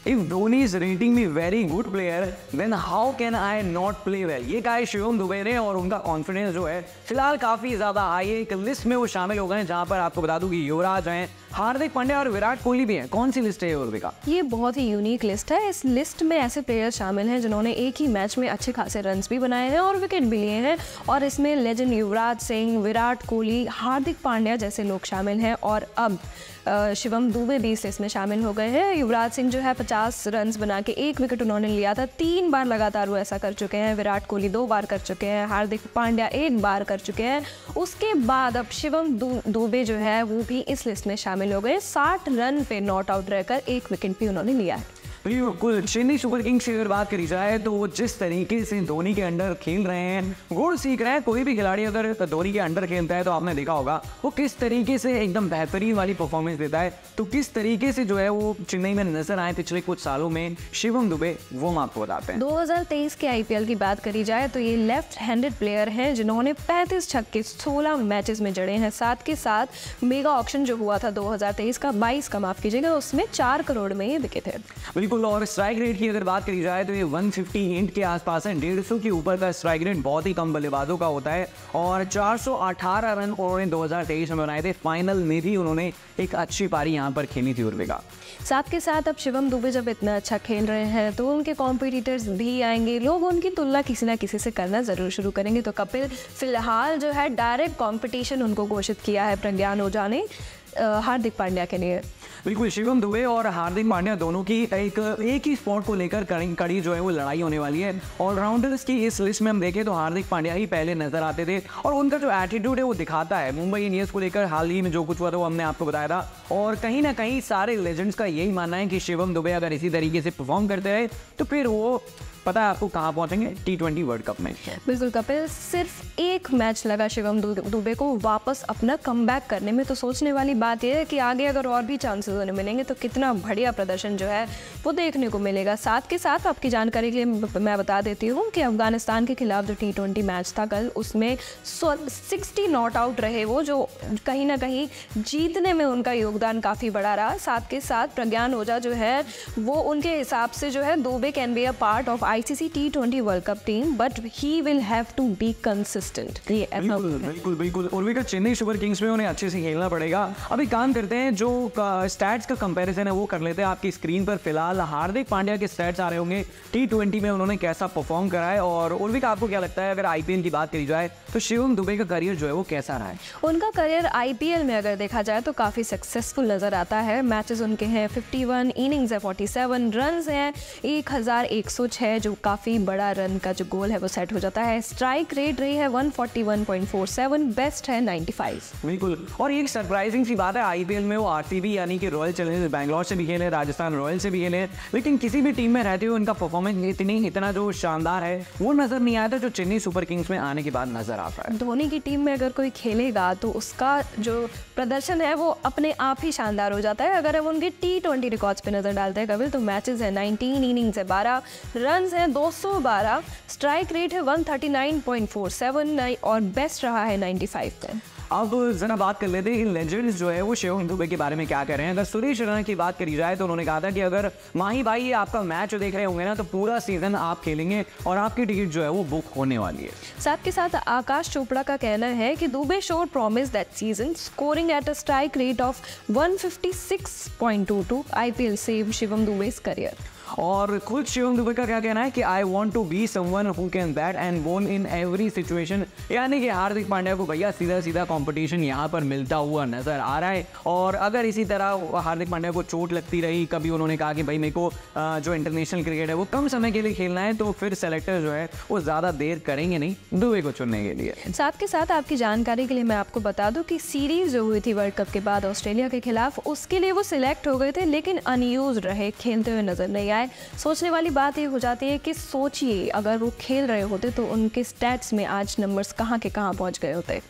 If Dhoni is rating me very good player, then how can I not play well? ये कहा है शिवम दुबे ने और उनका कॉन्फिडेंस जो है फिलहाल काफ़ी ज़्यादा हाई है। एक लिस्ट में वो शामिल हो गए हैं जहाँ पर आपको बता दूँ कि युवराज हैं, हार्दिक पांड्या और विराट कोहली भी हैं। कौन सी लिस्ट है उर्विका? ये बहुत ही यूनिक लिस्ट है। इस लिस्ट में ऐसे प्लेयर शामिल हैं जिन्होंने एक ही मैच में अच्छे खासे रन्स भी बनाए हैं और विकेट भी लिए हैं, और इसमें लेजेंड युवराज सिंह, विराट कोहली, हार्दिक पांड्या जैसे लोग शामिल हैं, और अब शिवम दुबे भी इस लिस्ट में शामिल हो गए हैं। युवराज सिंह जो है 50 रन्स बना के 1 विकेट उन्होंने लिया था, 3 बार लगातार वो ऐसा कर चुके हैं। विराट कोहली 2 बार कर चुके हैं, हार्दिक पांड्या 1 बार कर चुके हैं। उसके बाद अब शिवम दुबे जो है वो भी इस लिस्ट में शामिल हो गए। 60 रन पे नॉट आउट रहकर 1 विकेट भी उन्होंने लिया है। बिल्कुल, चेन्नई सुपर किंग्स की अगर बात करी जाए तो वो जिस तरीके से धोनी के अंडर खेल रहे हैं, गुण सीख रहे हैं। कोई भी खिलाड़ी अगर धोनी के अंडर खेलता है तो आपने देखा होगा वो किस तरीके से एकदम बेहतरीन वाली परफॉर्मेंस देता है। तो किस तरीके से जो है वो चेन्नई में नजर आए पिछले कुछ सालों में शिवम दुबे, वो हम आपको बताते हैं। 2023 के आईपीएल की बात करी जाए तो ये लेफ्ट हैंडेड प्लेयर हैं जिन्होंने 35 छक्के 16 मैचेस में जड़े हैं। साथ के साथ मेगा ऑक्शन जो हुआ था 2023 का 22 का, माफ कीजिएगा, उसमें 4 करोड़ में ये बिके थे। बिल्कुल, और स्ट्राइक रेट की अगर बात करी जाए तो ये 158 के आसपास है। 150 के ऊपर का स्ट्राइक रेट बहुत ही कम बल्लेबाजों का होता है, और 418 रन उन्होंने 2023 में बनाए थे। फाइनल में भी उन्होंने एक अच्छी पारी यहाँ पर खेली थी उर्विका। साथ के साथ अब शिवम दुबे जब इतना अच्छा खेल रहे हैं तो उनके कॉम्पिटिटर्स भी आएंगे, लोग उनकी तुलना किसी ना किसी से करना ज़रूर शुरू करेंगे। तो कपिल फिलहाल जो है डायरेक्ट कंपटीशन उनको घोषित किया है प्रज्ञान ओझा ने हार्दिक पांड्या के लिए। बिल्कुल, शिवम दुबे और हार्दिक पांड्या दोनों की एक ही स्पॉट को लेकर कड़ी जो है वो लड़ाई होने वाली है। ऑलराउंडर्स की इस लिस्ट में हम देखें तो हार्दिक पांड्या ही पहले नजर आते थे, और उनका जो एटीट्यूड है वो दिखाता है। मुंबई इंडियंस को लेकर हाल ही में जो कुछ हुआ था वो हमने आपको बताया था, और कहीं ना कहीं सारे लेजेंड्स का यही मानना है कि शिवम दुबे अगर इसी तरीके से परफॉर्म करते रहे तो फिर वो पता है आपको कहाँ पहुंचेंगे, T20 वर्ल्ड कप में। बिल्कुल कपिल, सिर्फ एक मैच लगा शिवम दुबे को वापस अपना कमबैक करने में। तो सोचने वाली बात यह है कि आगे अगर और भी चांसेस उन्हें मिलेंगे तो कितना बढ़िया प्रदर्शन जो है वो देखने को मिलेगा। साथ के साथ आपकी जानकारी के लिए मैं बता देती हूँ कि अफगानिस्तान के खिलाफ जो T20 मैच था कल, उसमें 60 नॉट आउट रहे वो, जो कहीं ना कहीं जीतने में उनका योगदान काफ़ी बड़ा रहा। साथ के साथ प्रज्ञान ओझा जो है वो उनके हिसाब से जो है Dube can be a part of ICC T20 world cup team, but he will have to be consistent. बिल्कुल उर्विका, चेन्नई सुपर किंग्स में उन्हें अच्छे से खेलना पड़ेगा। अभी काम करते हैं, जो स्टैट्स का कंपैरिजन है वो कर लेते हैं। आपकी स्क्रीन पर फिलहाल हार्दिक पांड्या के स्टैट्स आ रहे होंगे, T20 में उन्होंने कैसा परफॉर्म करा है। और उर्विका, आपको क्या लगता है अगर IPL की बात करी जाए तो शिवम दुबे का करियर जो है वो कैसा रहा है? उनका करियर IPL में अगर देखा जाए तो काफ़ी सक्सेसफुल नज़र आता है। मैचेस उनके हैं 51, इनिंग्स है 47, रन्स हैं 1106, जो काफ़ी बड़ा रन का जो गोल है वो सेट हो जाता है। स्ट्राइक रेट रही है 141.47, बेस्ट है 95। बिल्कुल, और एक सरप्राइजिंग सी बात है, IPL में वो RCB यानी कि रॉयल चैलेंजर्स बैंगलोर से भी खेले, राजस्थान रॉयल से भी खेले, लेकिन किसी भी टीम में रहते हुए उनका परफॉर्मेंस इतना जो शानदार है वो नज़र नहीं आया था जो चेन्नई सुपर किंग्स में आने के बाद नजर आता है। धोनी की टीम में अगर कोई खेलेगा तो उसका जो प्रदर्शन है वो अपने आप ही शानदार हो जाता है। अगर हम उनके T20 रिकॉर्ड्स पे नज़र डालते हैं कपिल, तो मैचेस है 19, इनिंग्स है 12, रन्स हैं 212, स्ट्राइक रेट है 139.47 और बेस्ट रहा है 95 पे। अब जरा बात कर लेते हैं लेजेंड्स जो है वो शिवम दुबे के बारे में क्या कह रहे हैं। अगर सुरेश रैना की बात करी जाए तो उन्होंने कहा था कि अगर माही भाई ये आपका मैच देख रहे होंगे ना तो पूरा सीजन आप खेलेंगे और आपकी टिकट जो है वो बुक होने वाली है। साथ के साथ आकाश चोपड़ा का कहना है कि Dube showed promise that season, scoring at a strike rate of 156.22, IPL saved Shivam Dube's career. और खुद शिवम दुबे का क्या कहना है कि I want to be someone who can bat and bowl in every situation, यानी कि हार्दिक पांड्या को भैया सीधा कंपटीशन यहाँ पर मिलता हुआ नजर आ रहा है। और अगर इसी तरह हार्दिक पांड्या को चोट लगती रही, कभी उन्होंने कहा कि भाई मेरे को जो इंटरनेशनल क्रिकेट है वो कम समय के लिए खेलना है, तो फिर सेलेक्टर जो है वो ज़्यादा देर करेंगे नहीं दुबे को चुनने के लिए। साथ के साथ आपकी जानकारी के लिए मैं आपको बता दूं कि सीरीज जो हुई थी वर्ल्ड कप के बाद ऑस्ट्रेलिया के खिलाफ, उसके लिए वो सिलेक्ट हो गए थे लेकिन अनयूज रहे, खेलते हुए नजर नहीं आए। सोचने वाली बात ये हो जाती है कि सोचिए अगर वो खेल रहे होते तो उनके स्टैट्स में आज नंबर्स कहाँ के कहाँ पहुँच गए होते।